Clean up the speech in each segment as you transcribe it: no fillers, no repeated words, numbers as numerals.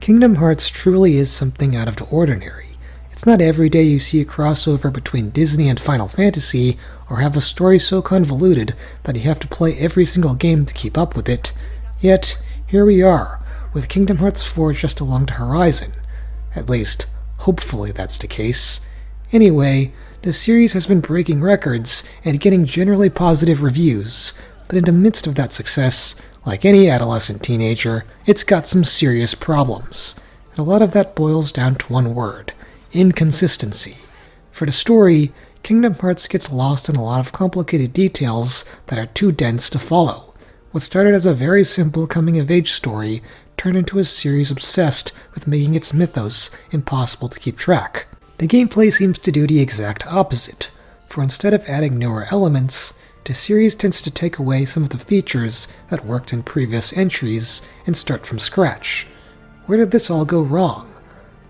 Kingdom Hearts truly is something out of the ordinary. It's not every day you see a crossover between Disney and Final Fantasy, or have a story so convoluted that you have to play every single game to keep up with it. Yet, here we are, with Kingdom Hearts 4 just along the horizon. At least, hopefully that's the case. Anyway, the series has been breaking records and getting generally positive reviews, but in the midst of that success, like any adolescent teenager, it's got some serious problems. And a lot of that boils down to one word: inconsistency. For the story, Kingdom Hearts gets lost in a lot of complicated details that are too dense to follow. What started as a very simple coming-of-age story turned into a series obsessed with making its mythos impossible to keep track. The gameplay seems to do the exact opposite, for instead of adding newer elements, the series tends to take away some of the features that worked in previous entries and start from scratch. Where did this all go wrong?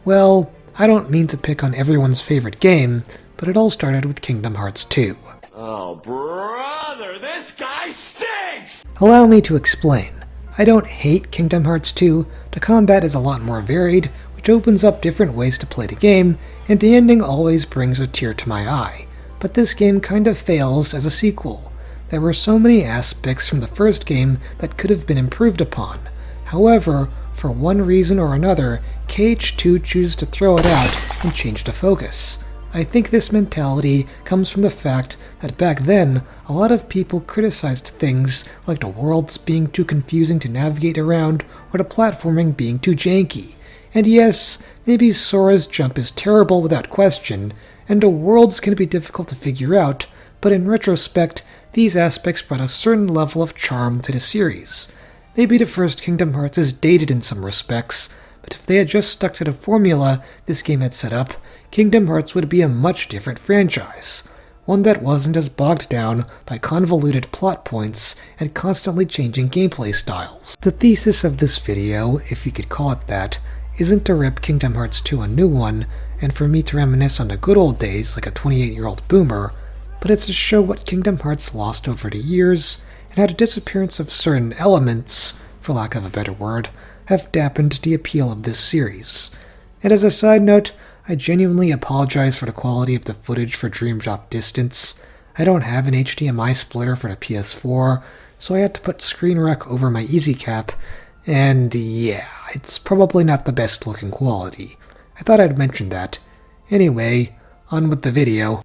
Well, I don't mean to pick on everyone's favorite game, but it all started with Kingdom Hearts 2. Oh, brother, this guy stinks! Allow me to explain. I don't hate Kingdom Hearts 2, the combat is a lot more varied, which opens up different ways to play the game, and the ending always brings a tear to my eye. But this game kind of fails as a sequel. There were so many aspects from the first game that could have been improved upon. However, for one reason or another, KH2 chooses to throw it out and change the focus. I think this mentality comes from the fact that back then, a lot of people criticized things like the worlds being too confusing to navigate around or the platforming being too janky. And yes, maybe Sora's jump is terrible without question, and the worlds can be difficult to figure out, but in retrospect, these aspects brought a certain level of charm to the series. Maybe the first Kingdom Hearts is dated in some respects, but if they had just stuck to the formula this game had set up, Kingdom Hearts would be a much different franchise. One that wasn't as bogged down by convoluted plot points and constantly changing gameplay styles. The thesis of this video, if you could call it that, isn't to rip Kingdom Hearts 2 a new one, and for me to reminisce on the good old days like a 28-year-old boomer, but it's to show what Kingdom Hearts lost over the years, and how the disappearance of certain elements, for lack of a better word, have dampened the appeal of this series. And as a side note, I genuinely apologize for the quality of the footage for Dream Drop Distance. I don't have an HDMI splitter for the PS4, so I had to put Screen Rec over my EasyCap, and yeah, it's probably not the best looking quality. I thought I'd mention that. Anyway, on with the video.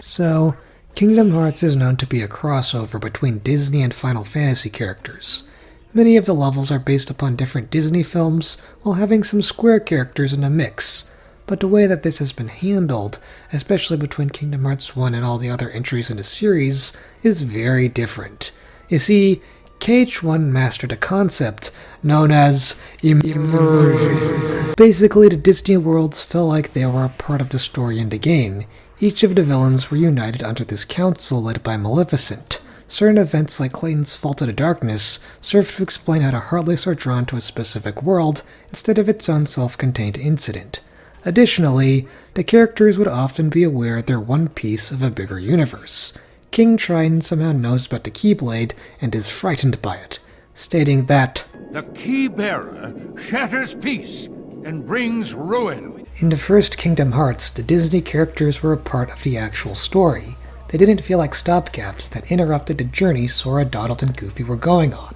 So, Kingdom Hearts is known to be a crossover between Disney and Final Fantasy characters. Many of the levels are based upon different Disney films, while having some Square characters in the mix. But the way that this has been handled, especially between Kingdom Hearts 1 and all the other entries in the series, is very different. You see, KH1 mastered a concept known as immersion. Basically, the Disney worlds felt like they were a part of the story in the game. Each of the villains were united under this council led by Maleficent. Certain events like Clayton's Fall to the Darkness serve to explain how the Heartless are drawn to a specific world instead of its own self-contained incident. Additionally, the characters would often be aware they're one piece of a bigger universe. King Triton somehow knows about the Keyblade and is frightened by it, stating that, "The Key-bearer shatters peace and brings ruin." In the first Kingdom Hearts, the Disney characters were a part of the actual story. They didn't feel like stopgaps that interrupted the journey Sora, Donald, and Goofy were going on.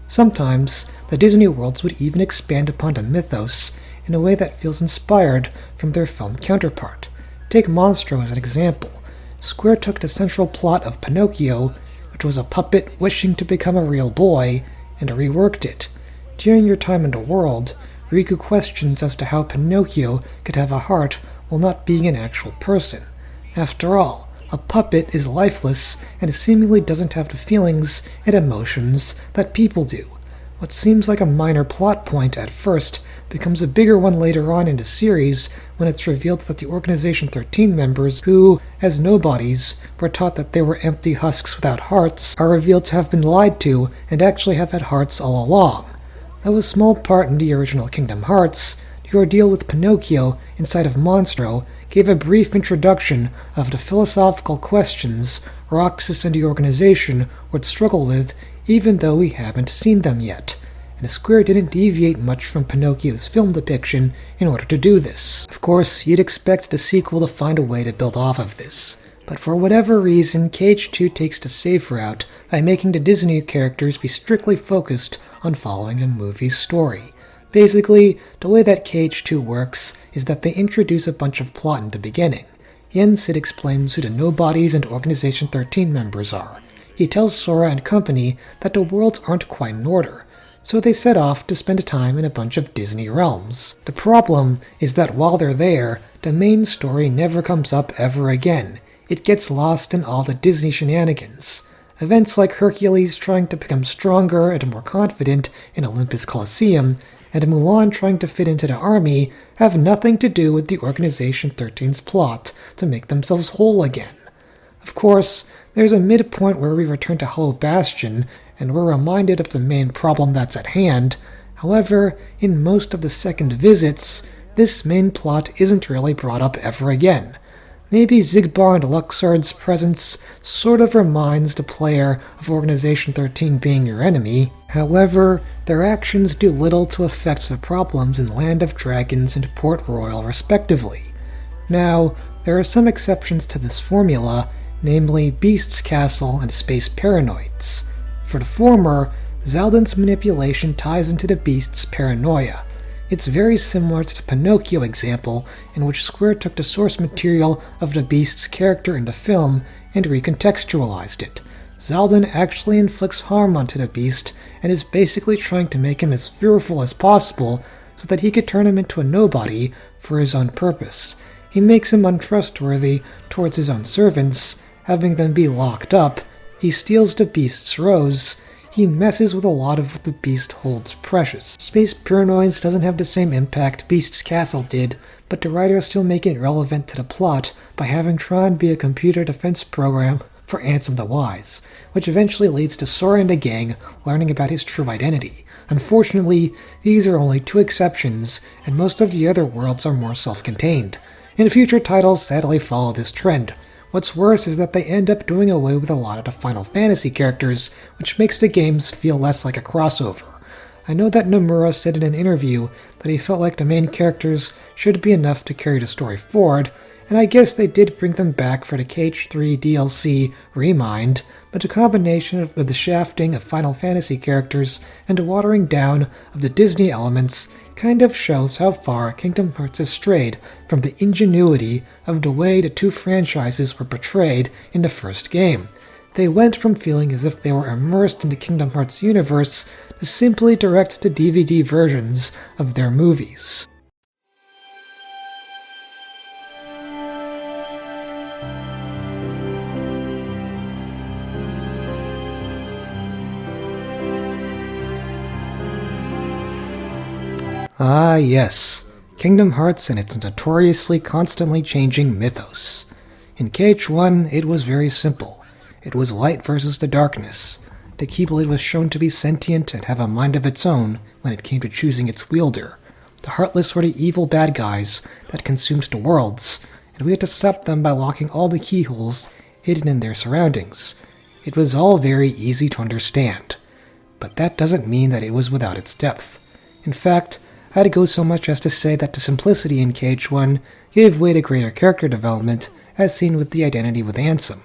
Sometimes, the Disney worlds would even expand upon the mythos in a way that feels inspired from their film counterpart. Take Monstro as an example. Square took the central plot of Pinocchio, which was a puppet wishing to become a real boy, and reworked it. During your time in the world, Riku questions as to how Pinocchio could have a heart while not being an actual person. After all, a puppet is lifeless and seemingly doesn't have the feelings and emotions that people do. What seems like a minor plot point at first becomes a bigger one later on in the series when it's revealed that the Organization 13 members who, as nobodies, were taught that they were empty husks without hearts, are revealed to have been lied to and actually have had hearts all along. Though a small part in the original Kingdom Hearts, the ordeal with Pinocchio inside of Monstro gave a brief introduction of the philosophical questions Roxas and the organization would struggle with, even though we haven't seen them yet. And Square didn't deviate much from Pinocchio's film depiction in order to do this. Of course, you'd expect the sequel to find a way to build off of this, but for whatever reason, Cage 2 takes the safe route by making the Disney characters be strictly focused on following the movie's story. Basically, the way that Cage 2 works is that they introduce a bunch of plot in the beginning. Yen Sid explains who the Nobodies and Organization 13 members are. He tells Sora and company that the worlds aren't quite in order, so they set off to spend time in a bunch of Disney realms. The problem is that while they're there, the main story never comes up ever again. It gets lost in all the Disney shenanigans. Events like Hercules trying to become stronger and more confident in Olympus Coliseum, and Mulan trying to fit into the army have nothing to do with the Organization 13's plot to make themselves whole again. Of course, there's a midpoint where we return to Hollow Bastion, and we're reminded of the main problem that's at hand. However, in most of the second visits, this main plot isn't really brought up ever again. Maybe Xigbar and Luxord's presence sort of reminds the player of Organization 13 being your enemy. However, their actions do little to affect the problems in Land of Dragons and Port Royal respectively. Now, there are some exceptions to this formula, namely Beast's Castle and Space Paranoids. For the former, Zaldin's manipulation ties into the Beast's paranoia. It's very similar to the Pinocchio example, in which Square took the source material of the Beast's character in the film and recontextualized it. Zaldin actually inflicts harm onto the Beast and is basically trying to make him as fearful as possible so that he could turn him into a nobody for his own purpose. He makes him untrustworthy towards his own servants, having them be locked up. He steals the Beast's rose. He messes with a lot of what the Beast holds precious. Space Paranoids doesn't have the same impact Beast's Castle did, but the writers still make it relevant to the plot by having Tron be a computer defense program for Ansem the Wise, which eventually leads to Sora and the gang learning about his true identity. Unfortunately, these are only two exceptions, and most of the other worlds are more self-contained. And future titles sadly follow this trend. What's worse is that they end up doing away with a lot of the Final Fantasy characters, which makes the games feel less like a crossover. I know that Nomura said in an interview that he felt like the main characters should be enough to carry the story forward, and I guess they did bring them back for the Cage 3 DLC Remind, but the combination of the shafting of Final Fantasy characters and the watering down of the Disney elements kind of shows how far Kingdom Hearts has strayed from the ingenuity of the way the two franchises were portrayed in the first game. They went from feeling as if they were immersed in the Kingdom Hearts universe to simply direct-to-DVD versions of their movies. Ah yes, Kingdom Hearts and its notoriously constantly changing mythos. In KH1, it was very simple. It was light versus the darkness. The Keyblade was shown to be sentient and have a mind of its own when it came to choosing its wielder. The Heartless were the evil bad guys that consumed the worlds, and we had to stop them by locking all the keyholes hidden in their surroundings. It was all very easy to understand, but that doesn't mean that it was without its depth. In fact, I'd go so much as to say that the simplicity in KH1 gave way to greater character development, as seen with the identity with Ansem.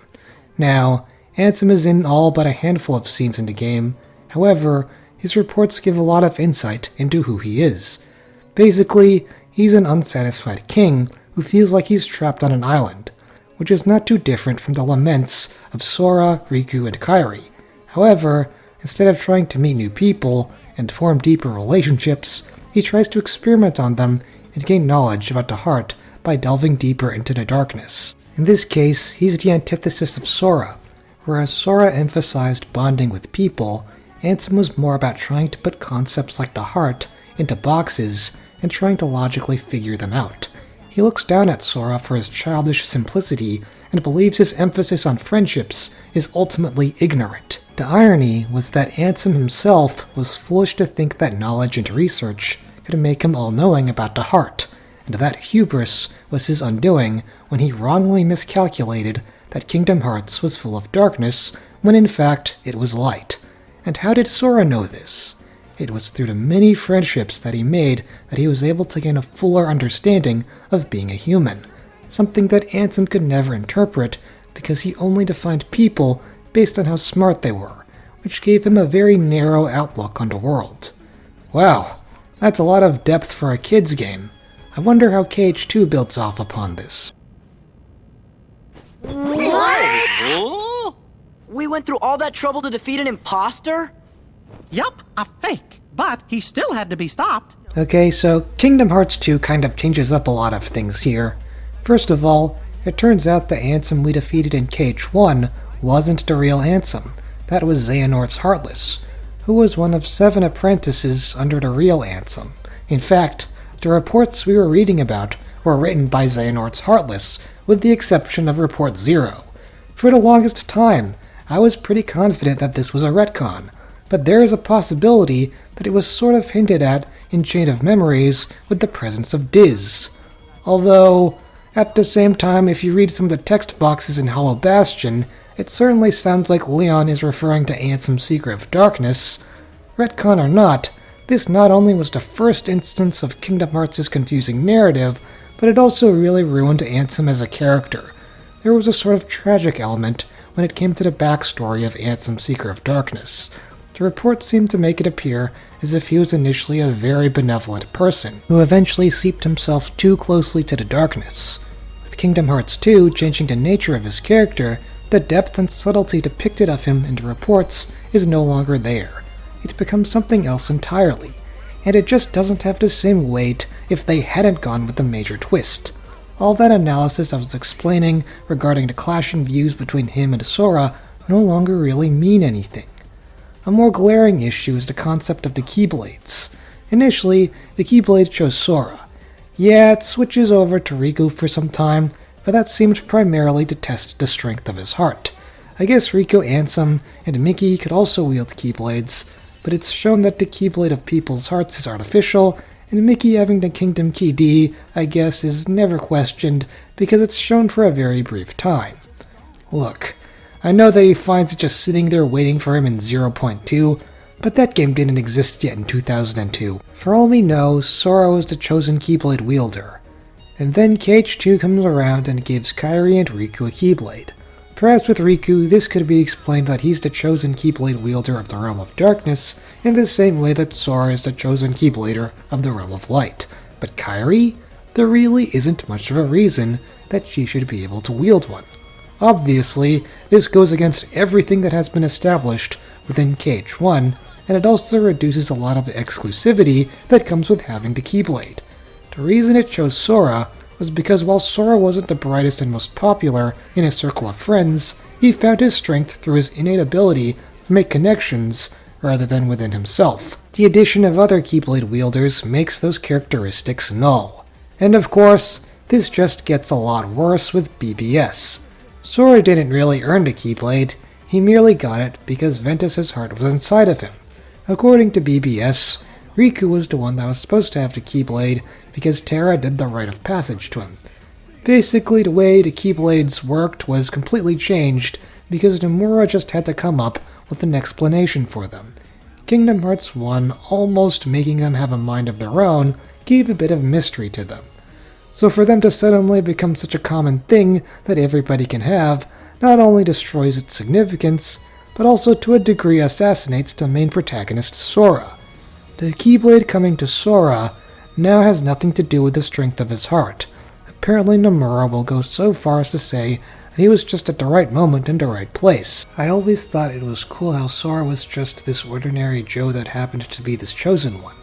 Now, Ansem is in all but a handful of scenes in the game. However, his reports give a lot of insight into who he is. Basically, he's an unsatisfied king who feels like he's trapped on an island, which is not too different from the laments of Sora, Riku, and Kairi. However, instead of trying to meet new people and form deeper relationships, he tries to experiment on them and gain knowledge about the heart by delving deeper into the darkness. In this case, he's the antithesis of Sora. Whereas Sora emphasized bonding with people, Ansem was more about trying to put concepts like the heart into boxes and trying to logically figure them out. He looks down at Sora for his childish simplicity and believes his emphasis on friendships is ultimately ignorant. The irony was that Ansem himself was foolish to think that knowledge and research could make him all-knowing about the heart, and that hubris was his undoing when he wrongly miscalculated that Kingdom Hearts was full of darkness when in fact it was light. And how did Sora know this? It was through the many friendships that he made that he was able to gain a fuller understanding of being a human, something that Ansem could never interpret because he only defined people based on how smart they were, which gave him a very narrow outlook on the world. Wow, that's a lot of depth for a kid's game. I wonder how KH2 builds off upon this. What? We went through all that trouble to defeat an imposter? Yup, a fake. But he still had to be stopped. Okay, so Kingdom Hearts 2 kind of changes up a lot of things here. First of all, it turns out the Ansem we defeated in KH1 wasn't the real Ansem. That was Xehanort's Heartless, who was one of 7 apprentices under the real Ansem. In fact, the reports we were reading about were written by Xehanort's Heartless, with the exception of Report 0. For the longest time, I was pretty confident that this was a retcon, but there is a possibility that it was sort of hinted at in Chain of Memories with the presence of Diz. Although, at the same time, if you read some of the text boxes in Hollow Bastion, it certainly sounds like Leon is referring to Ansem's Secret of Darkness. Retcon or not, this not only was the first instance of Kingdom Hearts' confusing narrative, but it also really ruined Ansem as a character. There was a sort of tragic element when it came to the backstory of Ansem's Secret of Darkness. The reports seemed to make it appear as if he was initially a very benevolent person, who eventually seeped himself too closely to the darkness. With Kingdom Hearts 2 changing the nature of his character, the depth and subtlety depicted of him in the reports is no longer there. It becomes something else entirely, and it just doesn't have the same weight if they hadn't gone with the major twist. All that analysis I was explaining regarding the clashing views between him and Sora no longer really mean anything. A more glaring issue is the concept of the Keyblades. Initially, the Keyblade chose Sora. Yeah, it switches over to Riku for some time, but that seemed primarily to test the strength of his heart. I guess Riku, Ansem, and Mickey could also wield Keyblades, but it's shown that the Keyblade of people's hearts is artificial, and Mickey having the Kingdom Key D, I guess, is never questioned because it's shown for a very brief time. Look, I know that he finds it just sitting there waiting for him in 0.2, but that game didn't exist yet in 2002. For all we know, Sora was the chosen Keyblade wielder. And then KH2 comes around and gives Kairi and Riku a Keyblade. Perhaps with Riku, this could be explained that he's the chosen Keyblade wielder of the Realm of Darkness, in the same way that Sora is the chosen Keyblader of the Realm of Light. But Kairi? There really isn't much of a reason that she should be able to wield one. Obviously, this goes against everything that has been established within KH1, and it also reduces a lot of the exclusivity that comes with having the Keyblade. The reason it chose Sora was because while Sora wasn't the brightest and most popular in his circle of friends, he found his strength through his innate ability to make connections rather than within himself. The addition of other Keyblade wielders makes those characteristics null. And of course, this just gets a lot worse with BBS. Sora didn't really earn the Keyblade, he merely got it because Ventus's heart was inside of him. According to BBS, Riku was the one that was supposed to have the Keyblade because Terra did the rite of passage to him. Basically, the way the Keyblades worked was completely changed because Nomura just had to come up with an explanation for them. Kingdom Hearts 1 almost making them have a mind of their own gave a bit of mystery to them. So for them to suddenly become such a common thing that everybody can have, not only destroys its significance, but also to a degree assassinates the main protagonist Sora. The Keyblade coming to Sora now has nothing to do with the strength of his heart. Apparently Nomura will go so far as to say that he was just at the right moment in the right place. I always thought it was cool how Sora was just this ordinary Joe that happened to be this chosen one.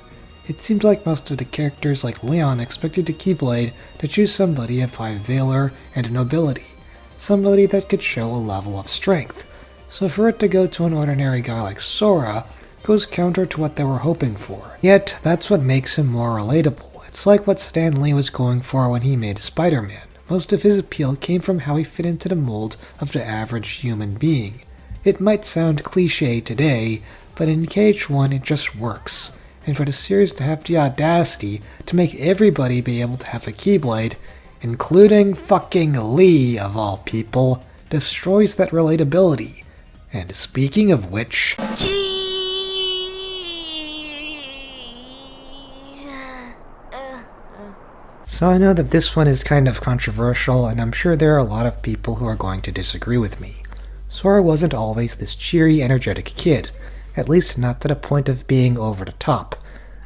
It seemed like most of the characters like Leon expected the Keyblade to choose somebody of high valor and nobility, somebody that could show a level of strength. So for it to go to an ordinary guy like Sora goes counter to what they were hoping for. Yet, that's what makes him more relatable. It's like what Stan Lee was going for when he made Spider-Man. Most of his appeal came from how he fit into the mold of the average human being. It might sound cliché today, but in KH1 it just works. And for the series to have the audacity to make everybody be able to have a Keyblade, including fucking Lee of all people, destroys that relatability. And speaking of which... So I know that this one is kind of controversial, and I'm sure there are a lot of people who are going to disagree with me. Sora wasn't always this cheery, energetic kid, at least not to the point of being over the top.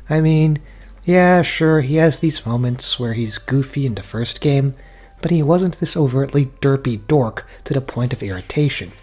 I mean, yeah, sure, he has these moments where he's goofy in the first game, but he wasn't this overtly derpy dork to the point of irritation.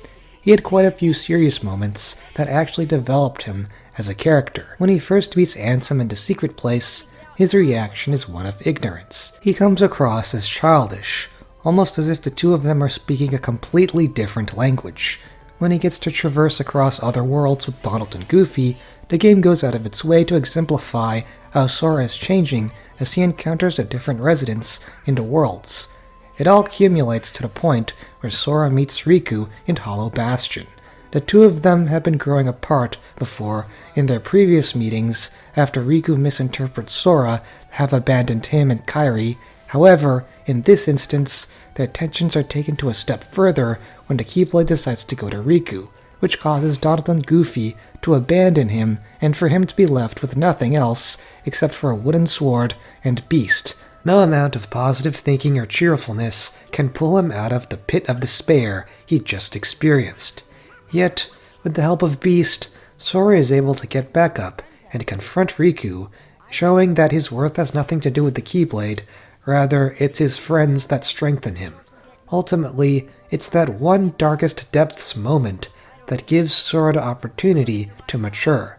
He had quite a few serious moments that actually developed him as a character. When he first meets Ansem in the secret place, his reaction is one of ignorance. He comes across as childish, almost as if the two of them are speaking a completely different language. When he gets to traverse across other worlds with Donald and Goofy, the game goes out of its way to exemplify how Sora is changing as he encounters the different residents in the worlds. It all accumulates to the point where Sora meets Riku in Hollow Bastion. The two of them have been growing apart before, in their previous meetings, after Riku misinterprets Sora, have abandoned him and Kairi. However, in this instance, their tensions are taken to a step further when the Keyblade decides to go to Riku, which causes Donald and Goofy to abandon him and for him to be left with nothing else except for a wooden sword and Beast. No amount of positive thinking or cheerfulness can pull him out of the pit of despair he just experienced. Yet, with the help of Beast, Sora is able to get back up and confront Riku, showing that his worth has nothing to do with the Keyblade, rather it's his friends that strengthen him. Ultimately, it's that one darkest depths moment that gives Sora the opportunity to mature.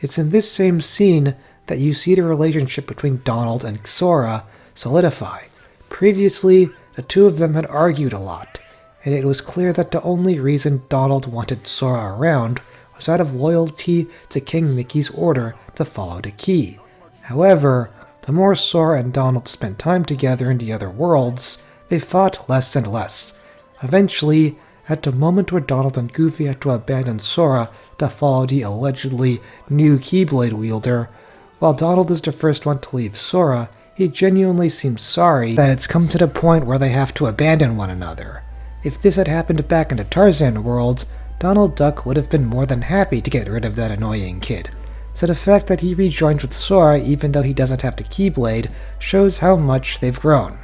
It's in this same scene that you see the relationship between Donald and Sora solidify. Previously, the two of them had argued a lot, and it was clear that the only reason Donald wanted Sora around was out of loyalty to King Mickey's order to follow the key. However, the more Sora and Donald spent time together in the other worlds, they fought less and less. Eventually, at the moment where Donald and Goofy had to abandon Sora to follow the allegedly new Keyblade wielder, while Donald is the first one to leave Sora, he genuinely seems sorry that it's come to the point where they have to abandon one another. If this had happened back in the Tarzan world, Donald Duck would have been more than happy to get rid of that annoying kid. So the fact that he rejoins with Sora even though he doesn't have the Keyblade shows how much they've grown.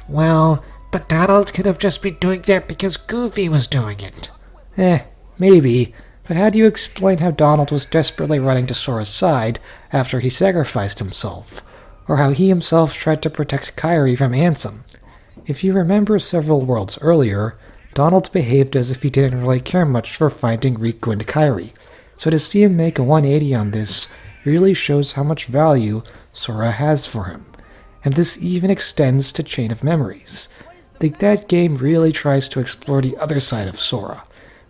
Well, but Donald could have just been doing that because Goofy was doing it. Maybe, but how do you explain how Donald was desperately running to Sora's side after he sacrificed himself? Or how he himself tried to protect Kairi from Ansem? If you remember several worlds earlier, Donald behaved as if he didn't really care much for finding Riku and Kairi, so to see him make a 180 on this really shows how much value Sora has for him. And this even extends to Chain of Memories. That game really tries to explore the other side of Sora,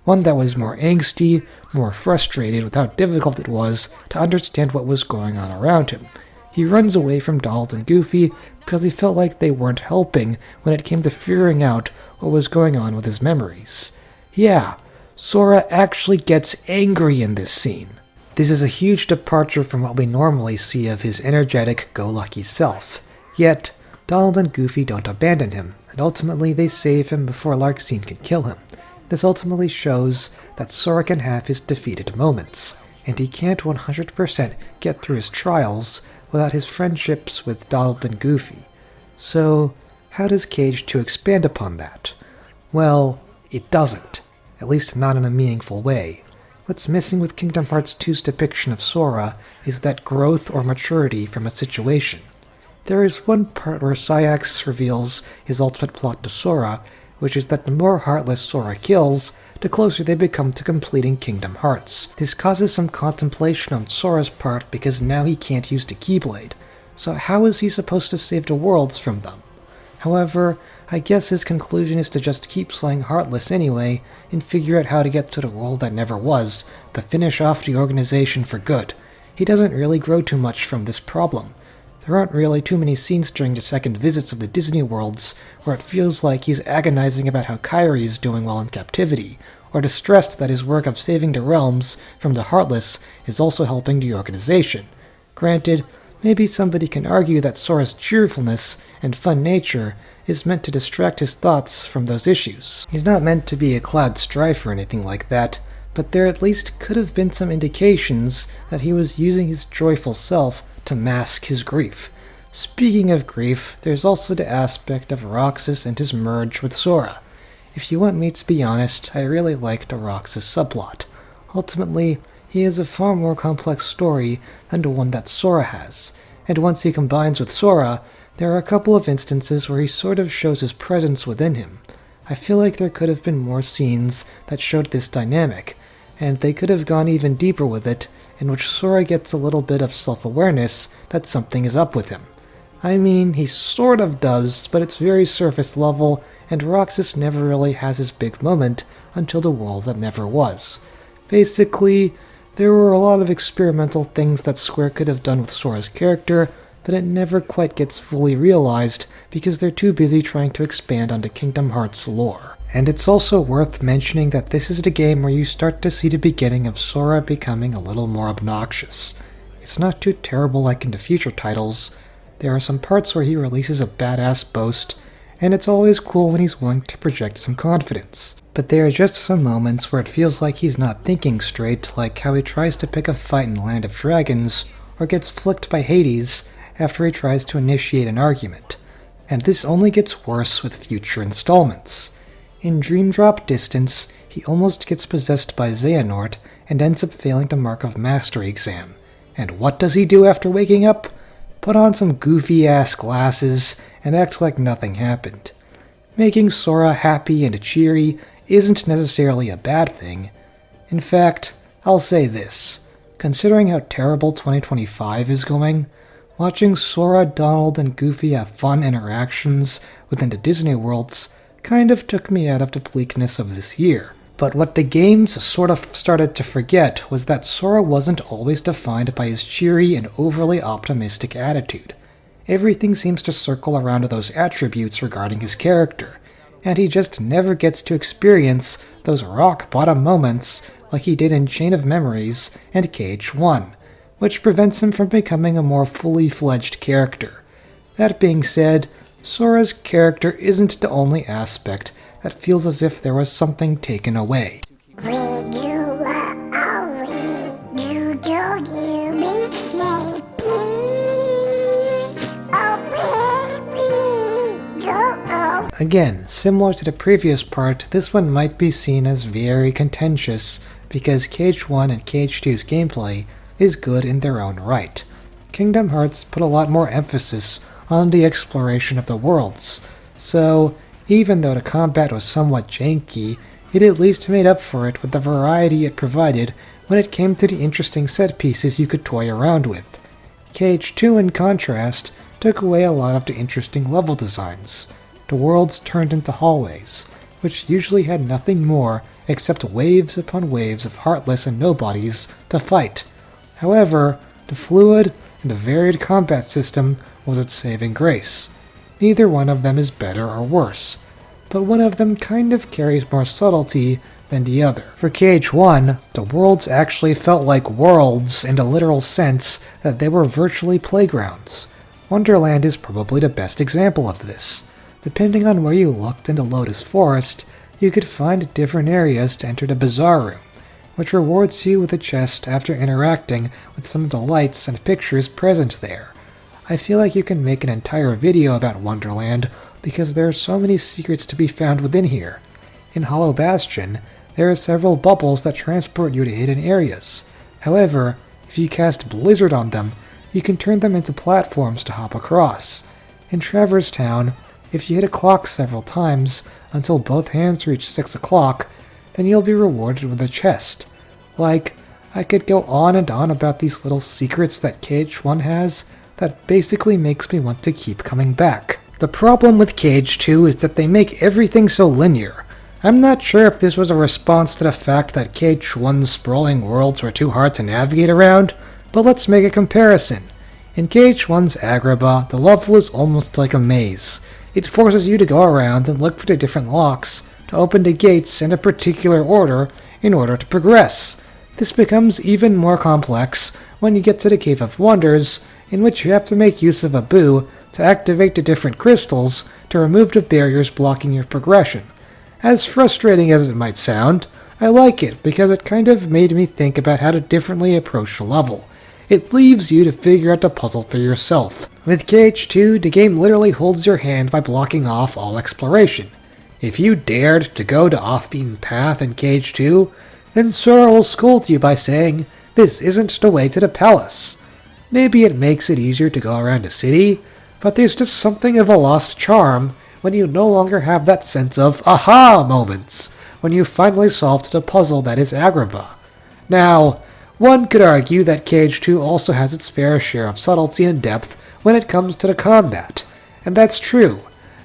one that was more angsty, more frustrated with how difficult it was to understand what was going on around him. He runs away from Donald and Goofy because he felt like they weren't helping when it came to figuring out what was going on with his memories. Yeah, Sora actually gets angry in this scene. This is a huge departure from what we normally see of his energetic, go-lucky self. Yet, Donald and Goofy don't abandon him, and ultimately they save him before Larxene can kill him. This ultimately shows that Sora can have his defeated moments, and he can't 100% get through his trials without his friendships with Donald and Goofy. So, how does Cage 2 expand upon that? Well, it doesn't, at least not in a meaningful way. What's missing with Kingdom Hearts 2's depiction of Sora is that growth or maturity from a situation. There is one part where Saïx reveals his ultimate plot to Sora, which is that the more Heartless Sora kills, the closer they become to completing Kingdom Hearts. This causes some contemplation on Sora's part because now he can't use the Keyblade, so how is he supposed to save the worlds from them? However, I guess his conclusion is to just keep slaying Heartless anyway, and figure out how to get to the world that never was, to finish off the organization for good. He doesn't really grow too much from this problem. There aren't really too many scenes during the second visits of the Disney worlds where it feels like he's agonizing about how Kairi is doing while in captivity, or distressed that his work of saving the realms from the Heartless is also helping the organization. Granted, maybe somebody can argue that Sora's cheerfulness and fun nature is meant to distract his thoughts from those issues. He's not meant to be a Cloud Strife or anything like that, but there at least could have been some indications that he was using his joyful self to mask his grief. Speaking of grief, there's also the aspect of Roxas and his merge with Sora. If you want me to be honest, I really liked the Roxas subplot. Ultimately, he has a far more complex story than the one that Sora has, and once he combines with Sora, there are a couple of instances where he sort of shows his presence within him. I feel like there could have been more scenes that showed this dynamic, and they could have gone even deeper with it, in which Sora gets a little bit of self-awareness that something is up with him. I mean, he sort of does, but it's very surface level, and Roxas never really has his big moment until the world that never was. Basically, there were a lot of experimental things that Square could have done with Sora's character, but it never quite gets fully realized because they're too busy trying to expand onto Kingdom Hearts lore. And it's also worth mentioning that this is the game where you start to see the beginning of Sora becoming a little more obnoxious. It's not too terrible like in the future titles. There are some parts where he releases a badass boast, and it's always cool when he's willing to project some confidence. But there are just some moments where it feels like he's not thinking straight, like how he tries to pick a fight in Land of Dragons, or gets flicked by Hades after he tries to initiate an argument. And this only gets worse with future installments. In Dream Drop Distance, he almost gets possessed by Xehanort and ends up failing the Mark of Mastery exam. And what does he do after waking up? Put on some goofy-ass glasses and act like nothing happened. Making Sora happy and cheery isn't necessarily a bad thing. In fact, I'll say this. Considering how terrible 2025 is going, watching Sora, Donald, and Goofy have fun interactions within the Disney worlds kind of took me out of the bleakness of this year. But what the games sort of started to forget was that Sora wasn't always defined by his cheery and overly optimistic attitude. Everything seems to circle around those attributes regarding his character, and he just never gets to experience those rock-bottom moments like he did in Chain of Memories and KH1, which prevents him from becoming a more fully fledged character. That being said, Sora's character isn't the only aspect that feels as if there was something taken away. Again, similar to the previous part, this one might be seen as very contentious because KH1 and KH2's gameplay is good in their own right. Kingdom Hearts put a lot more emphasis on the exploration of the worlds, so even though the combat was somewhat janky, it at least made up for it with the variety it provided when it came to the interesting set pieces you could toy around with. KH2, in contrast, took away a lot of the interesting level designs. The worlds turned into hallways, which usually had nothing more except waves upon waves of heartless and nobodies to fight. However, the fluid and the varied combat system was its saving grace. Neither one of them is better or worse, but one of them kind of carries more subtlety than the other. For KH1, the worlds actually felt like worlds in the literal sense that they were virtually playgrounds. Wonderland is probably the best example of this. Depending on where you looked in the Lotus Forest, you could find different areas to enter the Bazaar Room, which rewards you with a chest after interacting with some of the lights and pictures present there. I feel like you can make an entire video about Wonderland because there are so many secrets to be found within here. In Hollow Bastion, there are several bubbles that transport you to hidden areas. However, if you cast Blizzard on them, you can turn them into platforms to hop across. In Traverse Town, if you hit a clock several times until both hands reach 6 o'clock, then you'll be rewarded with a chest. Like, I could go on and on about these little secrets that KH1 has that basically makes me want to keep coming back. The problem with KH2 is that they make everything so linear. I'm not sure if this was a response to the fact that KH1's sprawling worlds were too hard to navigate around, but let's make a comparison. In KH1's Agrabah, the level is almost like a maze. It forces you to go around and look for the different locks to open the gates in a particular order in order to progress. This becomes even more complex when you get to the Cave of Wonders, in which you have to make use of a Boo to activate the different crystals to remove the barriers blocking your progression. As frustrating as it might sound, I like it because it kind of made me think about how to differently approach the level. It leaves you to figure out the puzzle for yourself. With KH2, the game literally holds your hand by blocking off all exploration. If you dared to go the off-beaten path in KH2, then Sora will scold you by saying, "This isn't the way to the palace." Maybe it makes it easier to go around the city, but there's just something of a lost charm when you no longer have that sense of aha moments when you finally solved the puzzle that is Agrabah. Now, one could argue that KH2 also has its fair share of subtlety and depth when it comes to the combat, and that's true.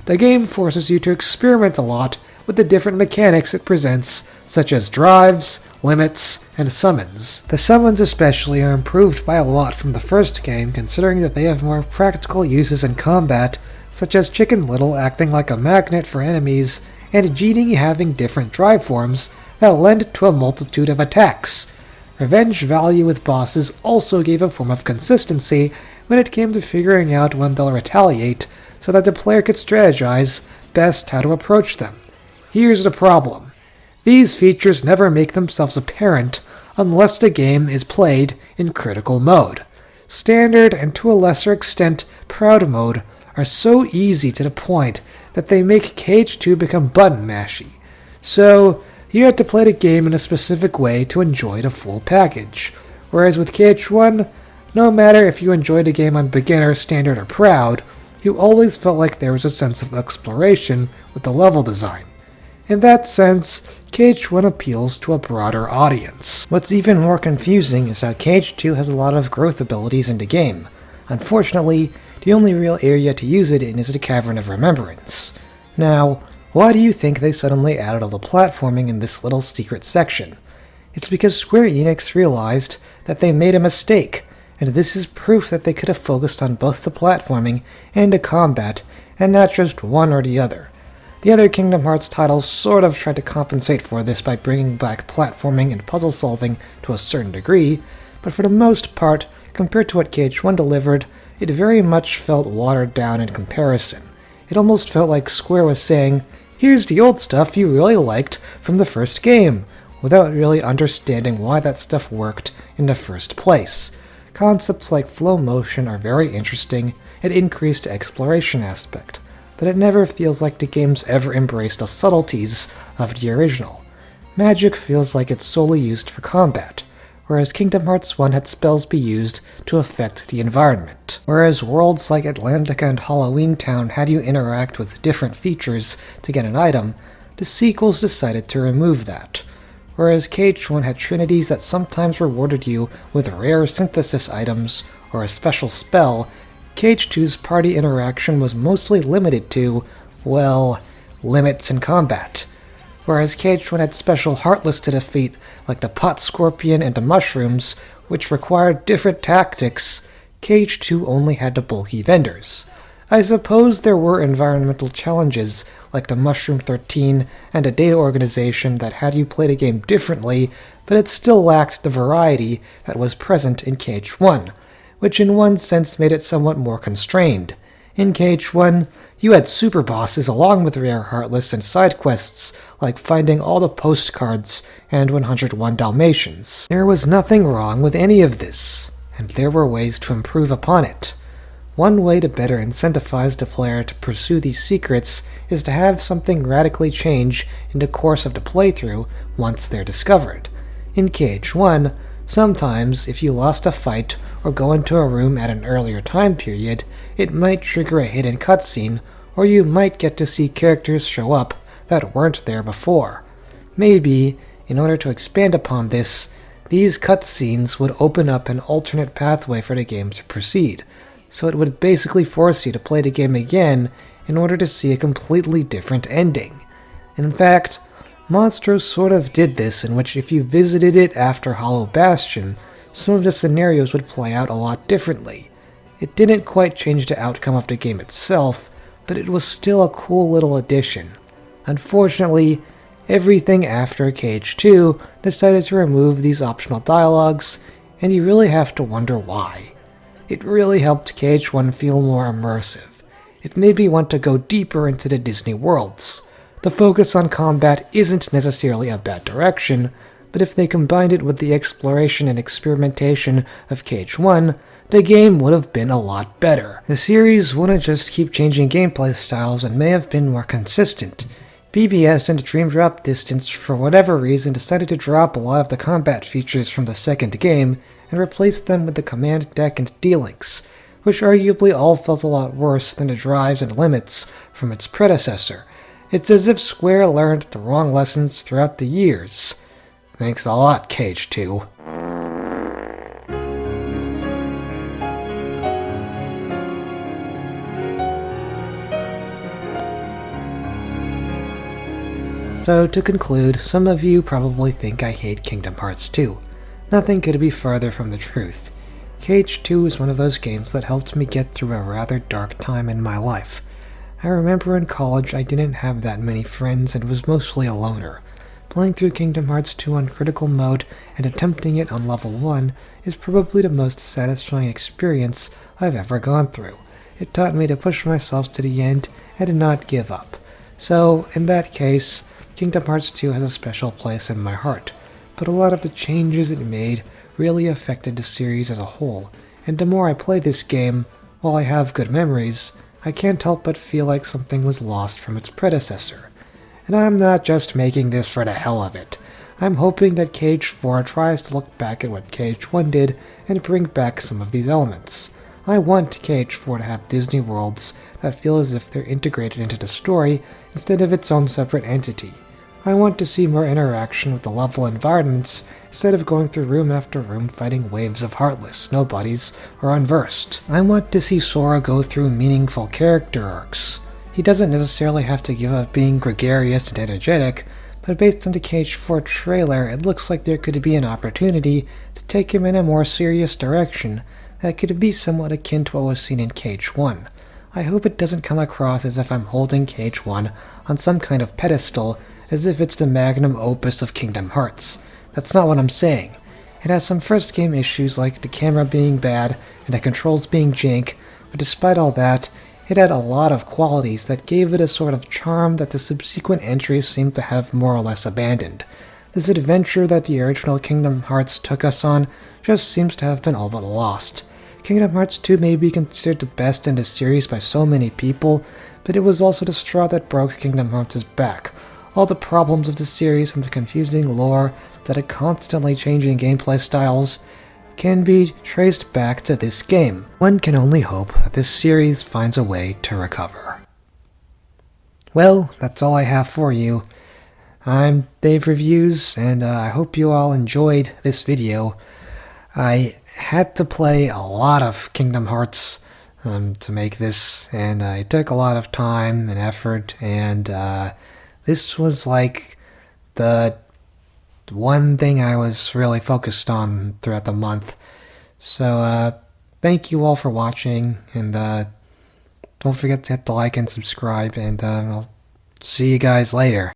The game forces you to experiment a lot with the different mechanics it presents, such as drives, limits, and summons. The summons especially are improved by a lot from the first game, considering that they have more practical uses in combat, such as Chicken Little acting like a magnet for enemies, and Genie having different drive forms that lend to a multitude of attacks. Revenge value with bosses also gave a form of consistency when it came to figuring out when they'll retaliate, so that the player could strategize best how to approach them. Here's the problem. These features never make themselves apparent unless the game is played in critical mode. Standard and to a lesser extent Proud mode are so easy to the point that they make KH2 become button mashy. So you have to play the game in a specific way to enjoy the full package. Whereas with KH1, no matter if you enjoyed the game on beginner, standard, or proud, you always felt like there was a sense of exploration with the level design. In that sense, KH1 appeals to a broader audience. What's even more confusing is how KH2 has a lot of growth abilities in the game. Unfortunately, the only real area to use it in is the Cavern of Remembrance. Now, why do you think they suddenly added all the platforming in this little secret section? It's because Square Enix realized that they made a mistake, and this is proof that they could have focused on both the platforming and the combat, and not just one or the other. The other Kingdom Hearts titles sort of tried to compensate for this by bringing back platforming and puzzle solving to a certain degree, but for the most part, compared to what KH1 delivered, it very much felt watered down in comparison. It almost felt like Square was saying, "Here's the old stuff you really liked from the first game," without really understanding why that stuff worked in the first place. Concepts like flow motion are very interesting and increase the exploration aspect, but it never feels like the game's ever embraced the subtleties of the original. Magic feels like it's solely used for combat, whereas Kingdom Hearts 1 had spells be used to affect the environment. Whereas worlds like Atlantica and Halloween Town had you interact with different features to get an item, the sequels decided to remove that. Whereas KH1 had trinities that sometimes rewarded you with rare synthesis items or a special spell, KH2's party interaction was mostly limited to, well, limits in combat. Whereas KH1 had special Heartless to defeat, like the Pot Scorpion and the Mushrooms, which required different tactics, KH2 only had the bulky vendors. I suppose there were environmental challenges, like the Mushroom 13 and a data organization that had you play the game differently, but it still lacked the variety that was present in KH1, which in one sense made it somewhat more constrained. In KH1, you had super bosses along with rare Heartless and side quests, like finding all the postcards and 101 Dalmatians. There was nothing wrong with any of this, and there were ways to improve upon it. One way to better incentivize the player to pursue these secrets is to have something radically change in the course of the playthrough once they're discovered. In KH1, sometimes if you lost a fight or go into a room at an earlier time period, it might trigger a hidden cutscene, or you might get to see characters show up that weren't there before. Maybe, in order to expand upon this, these cutscenes would open up an alternate pathway for the game to proceed, so it would basically force you to play the game again in order to see a completely different ending. In fact, Monstros sort of did this, in which if you visited it after Hollow Bastion, some of the scenarios would play out a lot differently. It didn't quite change the outcome of the game itself, but it was still a cool little addition. Unfortunately, everything after KH2 decided to remove these optional dialogues, and you really have to wonder why. It really helped KH1 feel more immersive. It made me want to go deeper into the Disney worlds. The focus on combat isn't necessarily a bad direction, but if they combined it with the exploration and experimentation of Cage 1, the game would have been a lot better. The series wouldn't just keep changing gameplay styles and may have been more consistent. BBS and Dream Drop Distance, for whatever reason, decided to drop a lot of the combat features from the second game and replace them with the command deck and D-Links, which arguably all felt a lot worse than the drives and limits from its predecessor. It's as if Square learned the wrong lessons throughout the years. Thanks a lot, Cage 2. So to conclude, some of you probably think I hate Kingdom Hearts 2. Nothing could be further from the truth. Cage 2 is one of those games that helped me get through a rather dark time in my life. I remember in college I didn't have that many friends and was mostly a loner. Playing through Kingdom Hearts 2 on critical mode and attempting it on level 1 is probably the most satisfying experience I've ever gone through. It taught me to push myself to the end and to not give up. So, in that case, Kingdom Hearts 2 has a special place in my heart, but a lot of the changes it made really affected the series as a whole, and the more I play this game, while I have good memories, I can't help but feel like something was lost from its predecessor. And I'm not just making this for the hell of it. I'm hoping that Cage 4 tries to look back at what Cage 1 did and bring back some of these elements. I want Cage 4 to have Disney worlds that feel as if they're integrated into the story instead of its own separate entity. I want to see more interaction with the level environments instead of going through room after room fighting waves of heartless, nobodies, or unversed. I want to see Sora go through meaningful character arcs. He doesn't necessarily have to give up being gregarious and energetic, but based on the Cage 4 trailer, it looks like there could be an opportunity to take him in a more serious direction that could be somewhat akin to what was seen in Cage 1. I hope it doesn't come across as if I'm holding Cage 1 on some kind of pedestal, as if it's the magnum opus of Kingdom Hearts. That's not what I'm saying. It has some first game issues like the camera being bad and the controls being jank, but despite all that, it had a lot of qualities that gave it a sort of charm that the subsequent entries seem to have more or less abandoned. This adventure that the original Kingdom Hearts took us on just seems to have been all but lost. Kingdom Hearts 2 may be considered the best in the series by so many people, but it was also the straw that broke Kingdom Hearts' back. All the problems of the series, from the confusing lore to the constantly changing gameplay styles, can be traced back to this game. One can only hope that this series finds a way to recover. Well, that's all I have for you. I'm Dave Reviews, and I hope you all enjoyed this video. I had to play a lot of Kingdom Hearts to make this, and it took a lot of time and effort, and this was like the one thing I was really focused on throughout the month. So thank you all for watching, and don't forget to hit the like and subscribe, and I'll see you guys later.